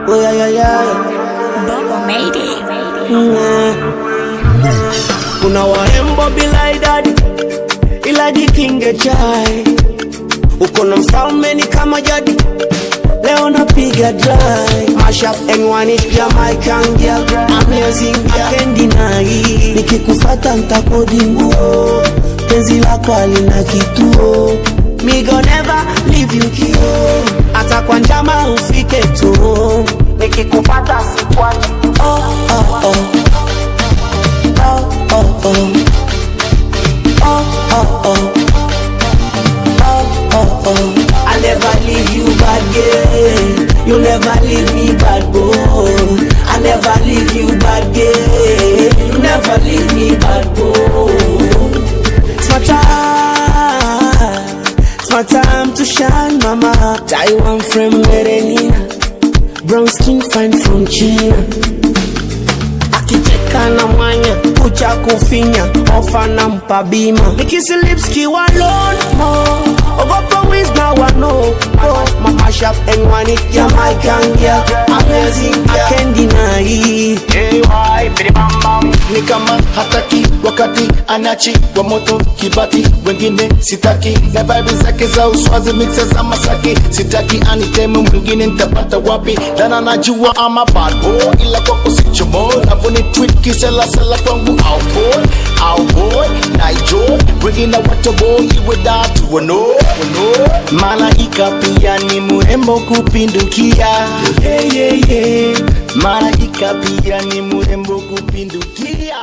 Oh yeah. Bongo made it. Kuna wahembo bila idadi, ila jikinge chai. Uko na mfalme ni kama jadi, leo napiga dry. Mash up and one it Jamaican girl, amazing girl, I can't deny. Nikikufata ntakodi nguo, penzi lako halina kituo. Me go never leave you kio, hata kwa njama ufike tu. Nikikupata sikwachi. Oh. I never leave you bad girl, you never leave me bad boy. I never leave you bad girl, you never leave me bad boy. It's my time to shine, mama. Taiwan from Merenina, brown skin fine from China. Akicheka na mwanya, kucha kufinya, ofa na mpabima. Nikisi lips kiwa alone, ogopa wiz now I know. Mama shop and one it Jamaican girl, amazing girl, I can't deny. Hey why, bidi bam bam. Ni kama hataki, wakati anachi wa moto kibati, wengine sitaki. Na vibe zake za uswazi mixer za Masaki, sitaki aniteme mwingine nitapata wapi. Dana najua I'm a bad boy, ila kwa kusichomo. Na boni tweet kisela sela kwangu out boy, na ijo wengine watoboy iwe datu wano. Malaika pia ni murembo kupindukia, yeah. Malaika pia ni murembo kupindukia.